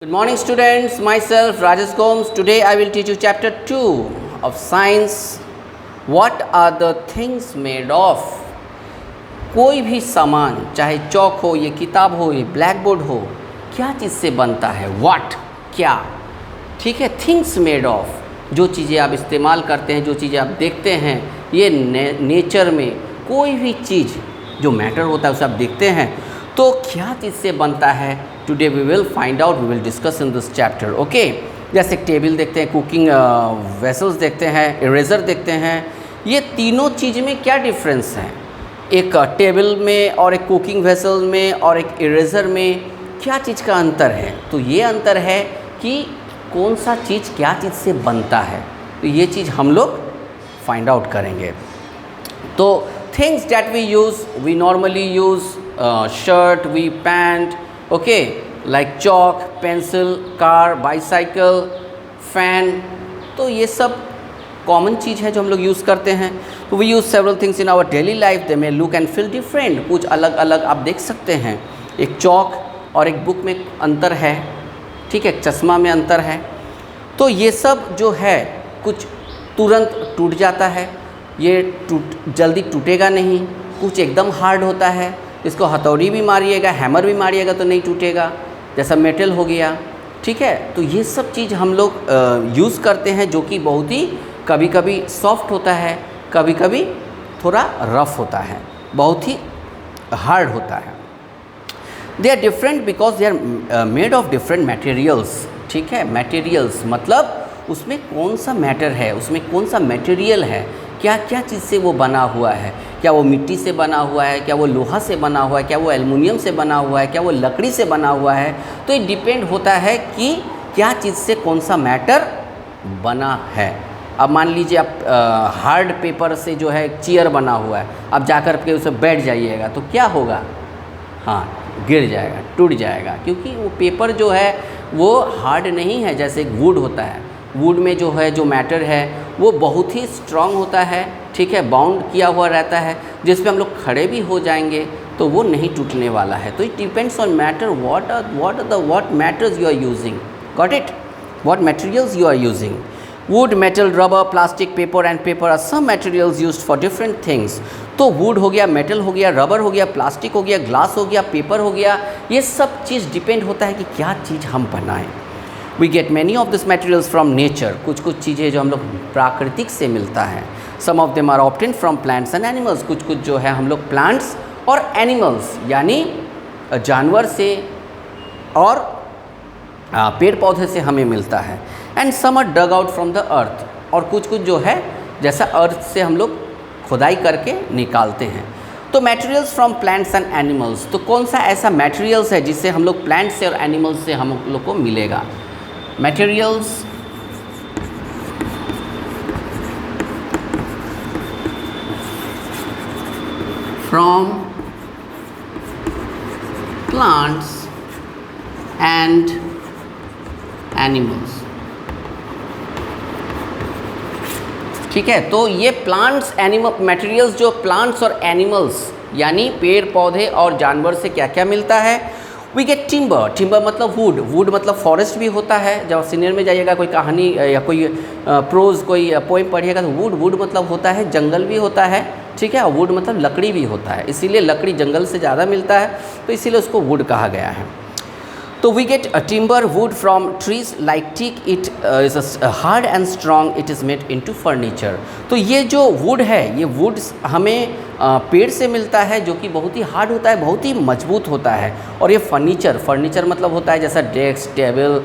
Good morning students, myself Rajesh Combs. Today I will teach you chapter 2 of science. What are the things made of? कोई भी सामान, चाहे चौक हो, ये किताब हो, ये ब्लैक बोर्ड हो, क्या चीज़ से बनता है? What? क्या? ठीक है, थिंग्स मेड ऑफ, जो चीज़ें आप इस्तेमाल करते हैं, जो चीज़ें आप देखते हैं, ये नेचर में कोई भी चीज़ जो मैटर होता है उसे आप देखते हैं, तो क्या चीज़ से बनता है? Today we will find out, we will discuss in this chapter. Okay, जैसे टेबल देखते हैं, कुकिंग वेसल्स देखते हैं, इरेजर देखते हैं. ये तीनों चीज़ में क्या डिफरेंस है? एक टेबल में और एक कुकिंग वेसल में और एक इरेजर में क्या चीज़ का अंतर है? तो ये अंतर है कि कौन सा चीज़ क्या चीज़ से बनता है. तो ये चीज़ हम लोग फाइंड आउट करेंगे. तो things that we use, we normally use shirt, we pant, okay, like chalk, pencil, car, bicycle, fan. तो ये सब कॉमन चीज़ है जो हम लोग यूज़ करते हैं. तो we use several things in our daily life. They may look and feel different. कुछ अलग अलग आप देख सकते हैं. एक चॉक और एक बुक में अंतर है, ठीक है, चश्मा में अंतर है. तो ये सब जो है कुछ तुरंत टूट जाता है, ये जल्दी टूटेगा नहीं. कुछ एकदम हार्ड होता है, इसको हथौड़ी भी मारिएगा, हैमर भी मारिएगा तो नहीं टूटेगा, जैसा मेटल हो गया. ठीक है, तो ये सब चीज़ हम लोग यूज़ करते हैं, जो कि बहुत ही कभी कभी सॉफ्ट होता है, कभी कभी थोड़ा रफ होता है, बहुत ही हार्ड होता है. They are different because they are made of different materials. ठीक है, मटेरियल्स मतलब उसमें कौन सा मैटर है, उसमें कौन सा मटेरियल है, क्या क्या चीज़ से वो बना हुआ है. क्या वो मिट्टी से बना हुआ है, क्या वो लोहा से बना हुआ है, क्या वो एल्युमिनियम से बना हुआ है, क्या वो लकड़ी से बना हुआ है. तो ये डिपेंड होता है कि क्या चीज़ से कौन सा मैटर बना है. अब मान लीजिए आप हार्ड पेपर से जो है चेयर बना हुआ है, अब जाकर के उसे बैठ जाइएगा तो क्या होगा? हाँ, गिर जाएगा, टूट जाएगा, क्योंकि वो पेपर जो है वो हार्ड नहीं है. जैसे वुड होता है, वुड में जो है जो मैटर है वो बहुत ही स्ट्रांग होता है. ठीक है, बाउंड किया हुआ रहता है, जिस पे हम लोग खड़े भी हो जाएंगे तो वो नहीं टूटने वाला है. तो it depends on matter, what matters you are using. Got it? What materials you are using. Wood, metal, rubber, plastic, paper and paper are some materials used for different things. तो वुड हो गया, metal हो गया, rubber हो गया, plastic हो गया, glass हो गया, पेपर हो गया. ये सब चीज़ डिपेंड होता है कि क्या चीज़ हम बनाएं. We get many of this materials from nature. कुछ कुछ चीज़ें जो हम लोग प्राकृतिक से मिलता है. Some of them are obtained from plants and animals. कुछ कुछ जो है हम लोग प्लांट्स और एनिमल्स यानी जानवर से और पेड़ पौधे से हमें मिलता है. And some are dug out from the earth. और कुछ कुछ जो है जैसा अर्थ से हम लोग खुदाई करके निकालते हैं. तो materials from plants and animals. तो कौन सा ऐसा मटेरियल्स है जिससे हम लोग प्लांट से और एनिमल्स से हम लोग को मिलेगा? Materials from plants and animals. ठीक है, तो ये प्लांट्स एनिमल मटेरियल्स जो प्लांट्स और एनिमल्स यानी पेड़ पौधे और जानवर से क्या क्या मिलता है. We get timber. टिम्बर मतलब वुड. वुड मतलब फॉरेस्ट भी होता है. जब सीनियर में जाइएगा कोई कहानी या कोई प्रोज कोई पोएम पढ़िएगा तो वुड मतलब होता है जंगल भी होता है. ठीक है, वुड मतलब लकड़ी भी होता है, इसीलिए लकड़ी जंगल से ज़्यादा मिलता है, तो इसीलिए उसको वुड कहा गया है. तो we get timber wood from trees like teak. It is hard and strong. It is made into furniture. तो ये जो वुड है, ये वुड हमें पेड़ से मिलता है, जो कि बहुत ही हार्ड होता है, बहुत ही मजबूत होता है. और ये फर्नीचर मतलब होता है जैसा डेस्क, टेबल,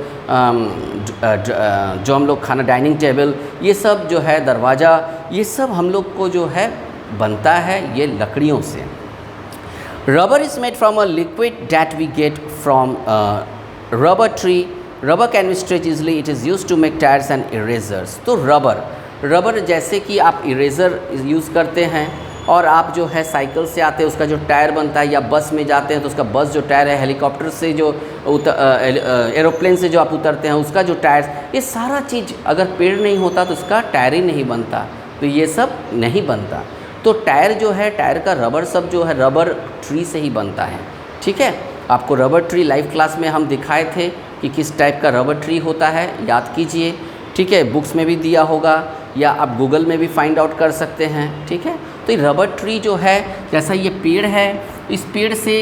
जो हम लोग खाना, डाइनिंग टेबल, ये सब जो है, दरवाज़ा, ये सब हम लोग को जो है बनता है ये लकड़ियों से. Rubber is made from a liquid that we get from rubber tree. Rubber can be stretch easily. It is use to make tyres and erasers. तो रबर जैसे कि आप इरेज़र यूज़ करते हैं और आप जो है साइकिल से आते हैं उसका जो टायर बनता है, या बस में जाते हैं तो उसका बस जो टायर है, हेलीकॉप्टर से जो एरोप्लेन से जो आप उतरते हैं उसका जो टायर, ये सारा चीज़ अगर पेड़ नहीं होता तो उसका टायर ही नहीं बनता. तो ये सब नहीं बनता. तो टायर जो है, टायर का रबर सब जो है रबर ट्री से ही बनता है. ठीक है, आपको रबर ट्री लाइव क्लास में हम दिखाए थे कि किस टाइप का रबर ट्री होता है, याद कीजिए, ठीक है। बुक्स में भी दिया होगा या आप गूगल में भी फाइंड आउट कर सकते हैं, ठीक है। तो ये रबर ट्री जो है, जैसा ये पेड़ है, इस पेड़ से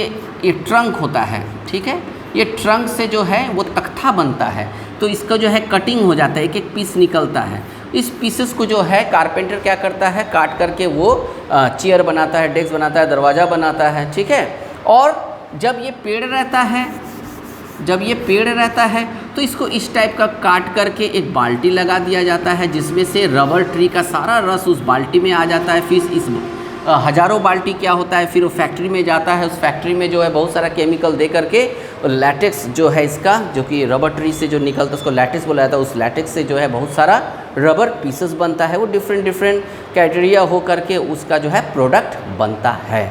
ये ट्रंक होता है, ठीक है। ये ट्रंक से जो है वो तख्ता बनता है, तो इसका जो है कटिंग हो जाता है, एक एक पीस निकलता है। इस पीसेस को जो है कारपेंटर क्या करता है, काट करके वो चेयर बनाता है, डेस्क बनाता है, दरवाज़ा बनाता है, ठीक है। और जब ये पेड़ रहता है तो इसको इस टाइप का काट करके एक बाल्टी लगा दिया जाता है, जिसमें से रबर ट्री का सारा रस उस बाल्टी में आ जाता है। फिर इस हज़ारों बाल्टी क्या होता है, फिर वो फैक्ट्री में जाता है। उस फैक्ट्री में जो है बहुत सारा केमिकल दे करके लैटेक्स जो है इसका, जो कि रबर ट्री से जो निकलता है उसको लैटेक्स बोला जाता है। उस लैटेक्स से जो है बहुत सारा रबर पीसेस बनता है, वो डिफरेंट क्राइटेरिया हो करके उसका जो है प्रोडक्ट बनता है।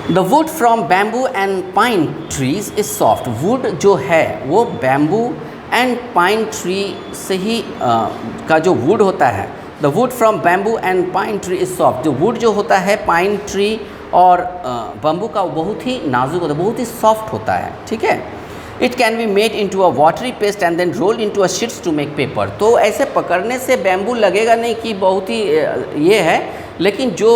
The wood from bamboo and pine trees is soft. Would जो है वो बैम्बू एंड पाइन ट्री से ही का जो वुड होता है, the wood from bamboo and pine tree is soft. जो वुड जो होता है पाइन ट्री और बम्बू का, बहुत ही नाजुक होता है, बहुत ही सॉफ्ट होता है, ठीक है। It can be made into a watery paste and then roll into a sheets to make paper. तो ऐसे पकड़ने से बैम्बू लगेगा नहीं कि बहुत ही ये है, लेकिन जो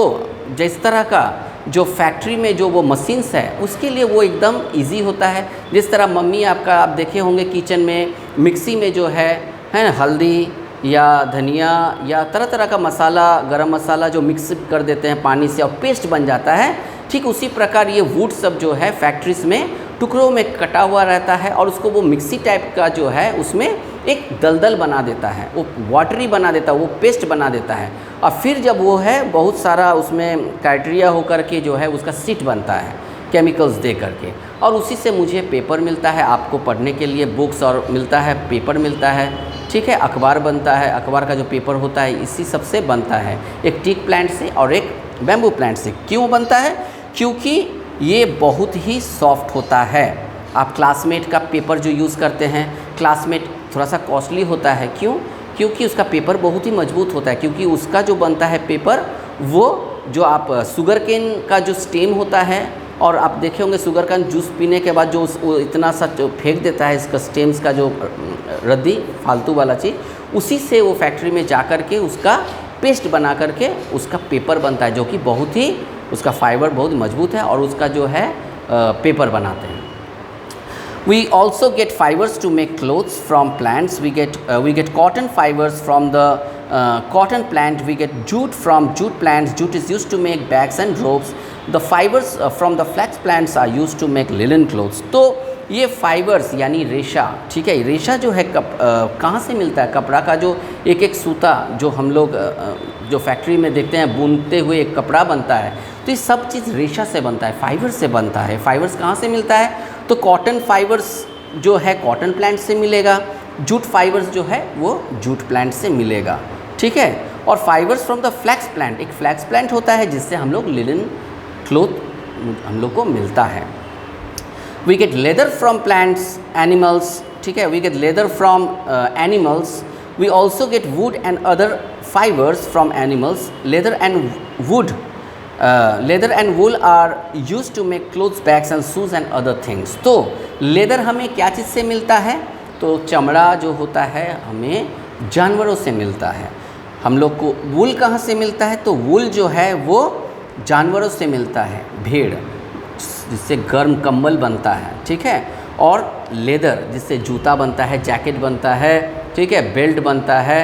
जिस तरह का जो फैक्ट्री में जो वो मशीन्स है उसके लिए वो एकदम इजी होता है। जिस तरह मम्मी आपका आप देखे होंगे किचन में मिक्सी में जो है ना, हल्दी या धनिया या तरह तरह का मसाला, गरम मसाला जो मिक्स कर देते हैं पानी से और पेस्ट बन जाता है, ठीक उसी प्रकार ये वुड सब जो है फैक्ट्रीज में टुकड़ों में कटा हुआ रहता है और उसको वो मिक्सी टाइप का जो है उसमें एक दलदल बना देता है, वो वाटरी बना देता है, वो पेस्ट बना देता है। और फिर जब वो है बहुत सारा उसमें क्राइटेरिया होकर के जो है उसका शीट बनता है केमिकल्स दे करके, और उसी से मुझे पेपर मिलता है आपको पढ़ने के लिए, बुक्स और मिलता है, पेपर मिलता है, ठीक है। अखबार बनता है, अखबार का जो पेपर होता है इसी सबसे बनता है, एक टीक प्लांट से और एक बैम्बू प्लांट से। क्यों बनता है? क्योंकि ये बहुत ही सॉफ्ट होता है। आप क्लासमेट का पेपर जो यूज़ करते हैं, क्लासमेट थोड़ा सा कॉस्टली होता है, क्यों? क्योंकि उसका पेपर बहुत ही मजबूत होता है, क्योंकि उसका जो बनता है पेपर, वो जो आप शुगर केन का जो स्टेम होता है, और आप देखे होंगे शुगर केन जूस पीने के बाद जो वो इतना सा जो फेंक देता है इसका स्टेम्स का जो रद्दी फालतू वाला चीज़, उसी से वो फैक्ट्री में जा कर के उसका पेस्ट बना करके उसका पेपर बनता है, जो कि बहुत ही उसका फाइबर बहुत मजबूत है और उसका जो है पेपर बनाते हैं। We also get fibers to make clothes from plants. We get cotton fibers from the cotton plant. We get jute from jute plants. Jute is used to make bags and ropes. The fibers from the flax plants are used to make linen clothes. तो ये fibres यानी रेशा, ठीक है, रेशा जो है कहाँ से मिलता है? कपड़ा का जो एक एक सूता जो हम लोग जो फैक्ट्री में देखते हैं बुनते हुए एक कपड़ा बनता है, तो ये सब चीज़ रेशा से बनता है, फाइबर से बनता है। फाइबर्स कहाँ से मिलता है? तो कॉटन फाइबर्स जो है कॉटन प्लांट से मिलेगा, जूट फाइबर्स जो है वो जूट प्लांट से मिलेगा, ठीक है। और fibres from the flax plant, एक फ्लैक्स प्लांट होता है जिससे हम लोग लिनन क्लॉथ हम लोग को मिलता है। We get leather from plants, animals, ठीक है, we get leather from animals. We also get wood and other fibres from animals. Leather and wood leather and wool are use to make clothes, bags and shoes and other things. तो leather हमें क्या चीज़ से मिलता है? तो चमड़ा जो होता है हमें जानवरों से मिलता है। हम लोग को वूल कहाँ से मिलता है? तो वूल जो है वो जानवरों से मिलता है, भेड़, जिससे गर्म कंबल बनता है, ठीक है। और लेदर जिससे जूता बनता है, जैकेट बनता है, ठीक है, बेल्ट बनता है,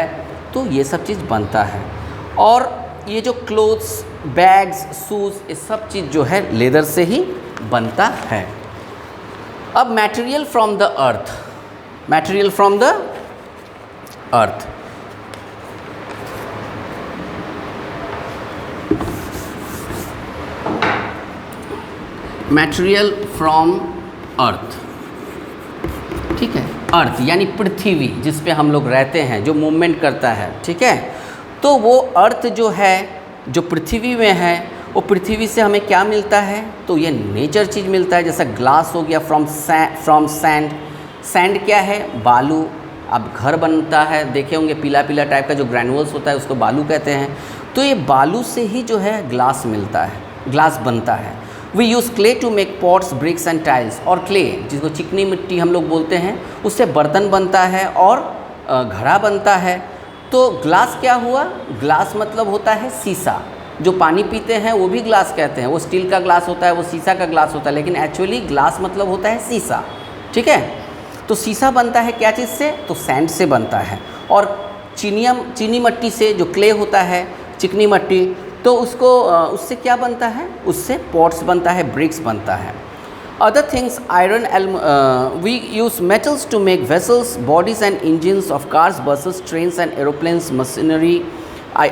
तो ये सब चीज़ बनता है। और ये जो क्लोथ्स, बैग्स, शूज़, ये सब चीज़ जो है लेदर से ही बनता है। अब material from the earth, material from the earth, material from earth, ठीक है। अर्थ यानी पृथ्वी जिस पे हम लोग रहते हैं, जो मूवमेंट करता है, ठीक है। तो वो अर्थ जो है, जो पृथ्वी में है, वो पृथ्वी से हमें क्या मिलता है? तो ये नेचर चीज़ मिलता है, जैसा ग्लास हो गया फ्रॉम सैंड। सैंड क्या है? बालू। अब घर बनता है, देखे होंगे पीला पीला टाइप का जो ग्रैनुअल्स होता है उसको बालू कहते हैं। तो ये बालू से ही जो है ग्लास मिलता है, ग्लास बनता है। We use clay to make pots, bricks and tiles. और क्ले जिसको चिकनी मिट्टी हम लोग बोलते हैं, उससे बर्तन बनता है और घड़ा बनता है। तो ग्लास क्या हुआ? ग्लास मतलब होता है शीशा। जो पानी पीते हैं वो भी ग्लास कहते हैं, वो स्टील का ग्लास होता है, वो शीशा का ग्लास होता है, लेकिन एक्चुअली ग्लास मतलब होता है शीशा। ठीक है, तो शीशा बनता है क्या चीज़ से? तो सैंड से बनता है। और चीनी मट्टी से, जो क्ले होता है, चिकनी मट्टी, तो उससे क्या बनता है? उससे पॉट्स बनता है, ब्रिक्स बनता है। Other things, iron, we use metals to make vessels, bodies and engines of cars, buses, trains and aeroplanes, machinery,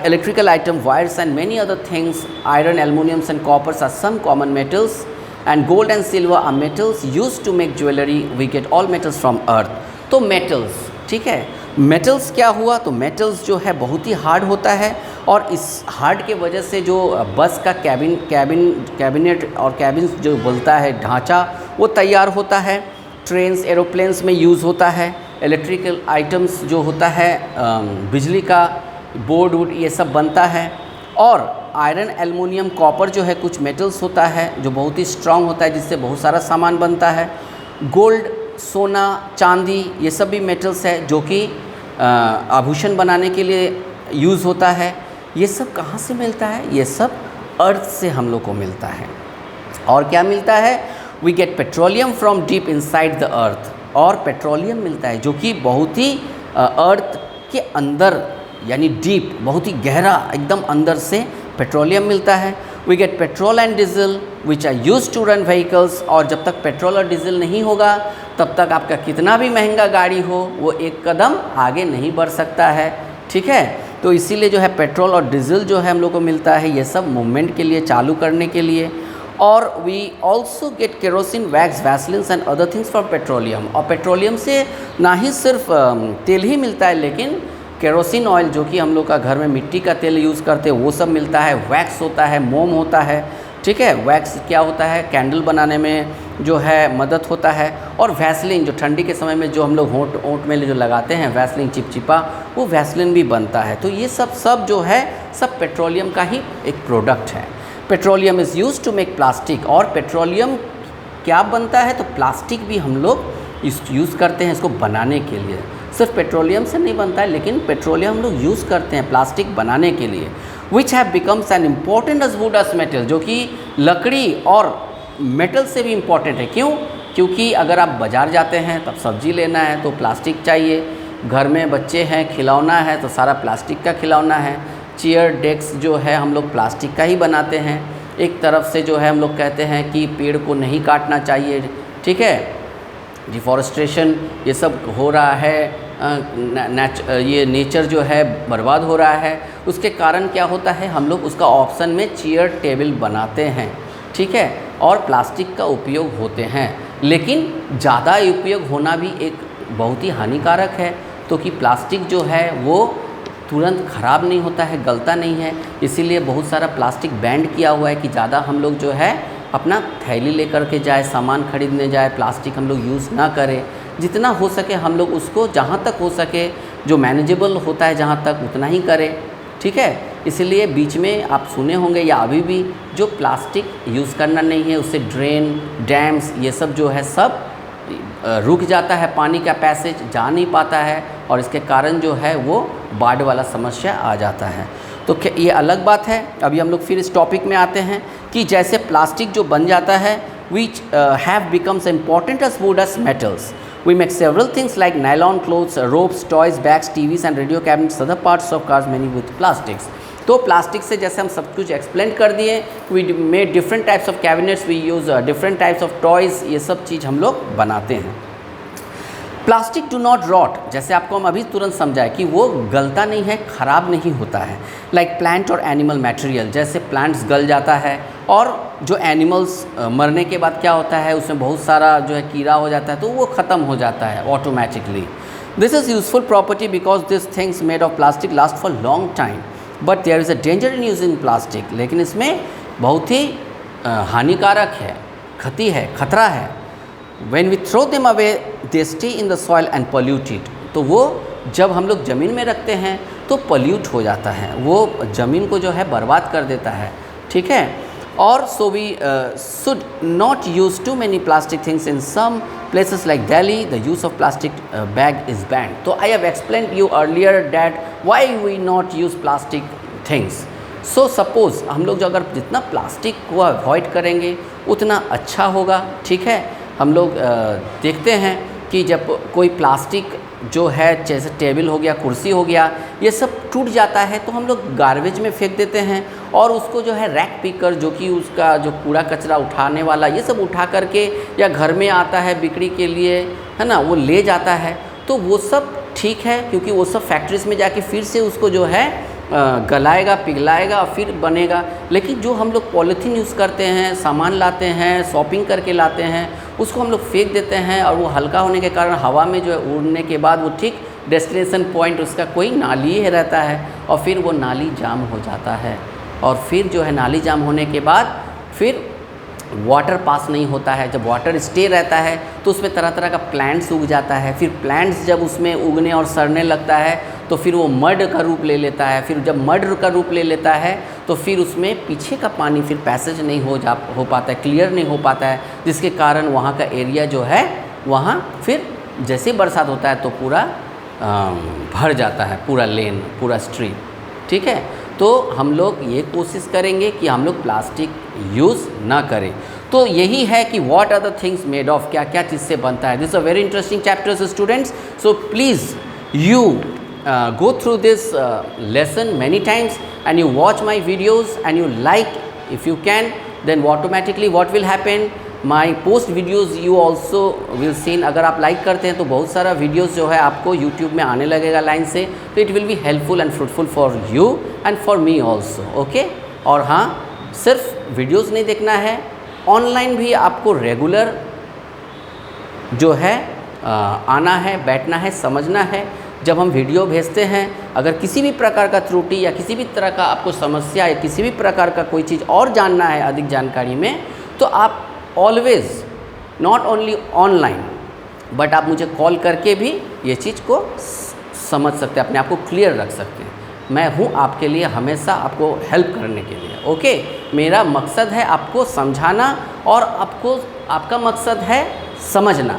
electrical item, wires and many other things. Iron, aluminums and coppers are some common metals, and gold and silver are metals used to make jewelry. We get all metals from earth. तो metals, ठीक है, metals क्या हुआ? तो metals जो है बहुत ही hard होता है, और इस हार्ड के वजह से जो बस का कैबिनेट और कैबिन जो बोलता है ढांचा, वो तैयार होता है। ट्रेन्स, एरोप्लेन्स में यूज़ होता है। इलेक्ट्रिकल आइटम्स जो होता है, बिजली का बोर्ड वुड, ये सब बनता है। और आयरन, एल्युमिनियम, कॉपर जो है कुछ मेटल्स होता है जो बहुत ही स्ट्रांग होता है, जिससे बहुत सारा सामान बनता है। गोल्ड, सोना, चांदी, ये सब भी मेटल्स है जो कि आभूषण बनाने के लिए यूज़ होता है। ये सब कहाँ से मिलता है? ये सब अर्थ से हम लोग को मिलता है। और क्या मिलता है? We get petroleum from deep inside the earth. और पेट्रोलियम मिलता है जो कि बहुत ही अर्थ के अंदर, यानी डीप, बहुत ही गहरा, एकदम अंदर से पेट्रोलियम मिलता है। We get petrol and diesel which are use to run vehicles. और जब तक पेट्रोल और डीजल नहीं होगा तब तक आपका कितना भी महंगा गाड़ी हो वो एक कदम आगे नहीं बढ़ सकता है। ठीक है, तो इसीलिए जो है पेट्रोल और डीजल जो है हम लोग को मिलता है, ये सब मूवमेंट के लिए, चालू करने के लिए। और we also get kerosene, wax, vaselines and other things from petroleum. और पेट्रोलियम से ना ही सिर्फ तेल ही मिलता है, लेकिन केरोसिन ऑयल जो कि हम लोग का घर में मिट्टी का तेल यूज़ करते हैं वो सब मिलता है। वैक्स होता है, मोम होता है। ठीक है, वैक्स क्या होता है? कैंडल बनाने में जो है मदद होता है। और वैसलिन, जो ठंडी के समय में जो हम लोग होंठ में जो लगाते हैं वैसलिन, चिपचिपा, वो वैसलिन भी बनता है। तो ये सब जो है सब पेट्रोलियम का ही एक प्रोडक्ट है। Petroleum is use to make plastic. और पेट्रोलियम क्या बनता है? तो प्लास्टिक भी हम लोग यूज़ करते हैं इसको बनाने के लिए। सिर्फ पेट्रोलियम से नहीं बनता है, लेकिन पेट्रोलियम हम लोग यूज़ करते हैं प्लास्टिक बनाने के लिए। Which have becomes an important as wood as metal, जो कि लकड़ी और मेटल से भी इम्पॉर्टेंट है। क्यों? क्योंकि अगर आप बाज़ार जाते हैं तब सब्ज़ी लेना है तो प्लास्टिक चाहिए, घर में बच्चे हैं, खिलौना है तो सारा प्लास्टिक का खिलौना है। चेयर, डेस्क जो है हम लोग प्लास्टिक का ही बनाते हैं। एक तरफ से जो है हम लोग कहते हैं कि पेड़ को नहीं काटना चाहिए। ठीक है, डिफॉरेस्टेशन ये सब हो रहा है, ये नेचर जो है बर्बाद हो रहा है। उसके कारण क्या होता है? हम लोग उसका ऑप्शन में चेयर, टेबल बनाते हैं। ठीक है, और प्लास्टिक का उपयोग होते हैं, लेकिन ज़्यादा उपयोग होना भी एक बहुत ही हानिकारक है। तो कि प्लास्टिक जो है वो तुरंत ख़राब नहीं होता है, गलता नहीं है। इसीलिए बहुत सारा प्लास्टिक बैन किया हुआ है कि ज़्यादा हम लोग जो है अपना थैली लेकर के जाए, सामान खरीदने जाए, प्लास्टिक हम लोग यूज़ ना करें। जितना हो सके हम लोग उसको, जहाँ तक हो सके, जो मैनेजेबल होता है जहाँ तक, उतना ही करें। ठीक है, इसलिए बीच में आप सुने होंगे या अभी भी जो प्लास्टिक यूज़ करना नहीं है, उससे ड्रेन, डैम्स, ये सब जो है सब रुक जाता है, पानी का पैसेज जा नहीं पाता है, और इसके कारण जो है वो बाढ़ वाला समस्या आ जाता है। तो ये अलग बात है। अभी हम लोग फिर इस टॉपिक में आते हैं कि जैसे प्लास्टिक जो बन जाता है, which have becomes important as wood as metals. We make several things like nylon clothes, ropes, toys, bags, TVs and radio cabinets, other parts of cars, many with plastics. तो प्लास्टिक से जैसे हम सब कुछ एक्सप्लेन कर दिए, we made different types of cabinets, we use different types of toys, ये सब चीज़ हम लोग बनाते हैं। प्लास्टिक डू नॉट रॉट, जैसे आपको हम अभी तुरंत समझाए कि वो गलता नहीं है, ख़राब नहीं होता है। लाइक प्लांट और एनिमल मटेरियल, जैसे प्लांट्स गल जाता है, और जो एनिमल्स मरने के बाद क्या होता है, उसमें बहुत सारा जो है कीड़ा हो जाता है, तो वो ख़त्म हो जाता है automatically. This is useful property because this things made of plastic last for long time, but there is a danger in using plastic. लेकिन इसमें बहुत ही हानिकारक है, क्षति है, खतरा है। When we throw them away, they stay in the soil and pollute it. तो वो जब हम लोग ज़मीन में रखते हैं तो पोल्यूट हो जाता है, वो ज़मीन को जो है बर्बाद कर देता है। ठीक है, So we should not use too many plastic things. In some places like Delhi, the use of plastic bag is banned. So I have explained you earlier that why we not use plastic things. So suppose हम लोग जो अगर जितना plastic को avoid करेंगे उतना अच्छा होगा, ठीक है। हम लोग देखते हैं कि जब कोई प्लास्टिक जो है जैसे टेबल हो गया, कुर्सी हो गया, ये सब टूट जाता है तो हम लोग गार्बेज में फेंक देते हैं और उसको जो है रैक पिकर जो कि उसका जो कूड़ा कचरा उठाने वाला ये सब उठा करके या घर में आता है बिक्री के लिए, है ना, वो ले जाता है। तो वो सब ठीक है क्योंकि वो सब फैक्ट्रीज में जाके फिर से उसको जो है गलाएगा, पिघलाएगा और फिर बनेगा। लेकिन जो हम लोग पॉलीथीन यूज़ करते हैं, सामान लाते हैं, शॉपिंग करके लाते हैं, उसको हम लोग फेंक देते हैं और वो हल्का होने के कारण हवा में जो है उड़ने के बाद वो ठीक डेस्टिनेशन पॉइंट उसका कोई नाली ही रहता है और फिर वो नाली जाम हो जाता है। और फिर जो है नाली जाम होने के बाद फिर वाटर पास नहीं होता है। जब वाटर स्टे रहता है तो उसमें तरह तरह का प्लांट्स उग जाता है। फिर प्लांट्स जब उसमें उगने और सड़ने लगता है तो फिर वो मड का रूप ले लेता है। फिर जब मड का रूप ले लेता है तो फिर उसमें पीछे का पानी फिर पैसेज नहीं हो पाता है, क्लियर नहीं हो पाता है, जिसके कारण वहाँ का एरिया जो है वहाँ फिर जैसे बरसात होता है तो पूरा भर जाता है, पूरा लेन, पूरा स्ट्रीट, ठीक है। तो हम लोग ये कोशिश करेंगे कि हम लोग प्लास्टिक यूज़ ना करें। तो यही है कि what are the things made of, क्या क्या चीज़ से बनता है। This a very interesting chapters students, so please you go through this lesson many times and you watch my videos and you like, if you can, then automatically what will happen, my post videos you also will see। अगर आप like करते हैं तो बहुत सारा videos जो है आपको यूट्यूब में आने लगेगा लाइन से, तो it will be helpful and fruitful for you and for me also, okay. और हाँ, सिर्फ वीडियोस नहीं देखना है, ऑनलाइन भी आपको रेगुलर जो है आना है, बैठना है, समझना है। जब हम वीडियो भेजते हैं, अगर किसी भी प्रकार का त्रुटि या किसी भी तरह का आपको समस्या या किसी भी प्रकार का कोई चीज़ और जानना है अधिक जानकारी में, तो आप always not only online but आप मुझे कॉल करके भी ये चीज़ को समझ सकते हैं, अपने आप को क्लियर रख सकते हैं। मैं हूँ आपके लिए हमेशा आपको हेल्प करने के लिए, ओके। मेरा मकसद है आपको समझाना और आपका मकसद है समझना,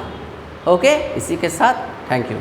ओके। इसी के साथ थैंक यू।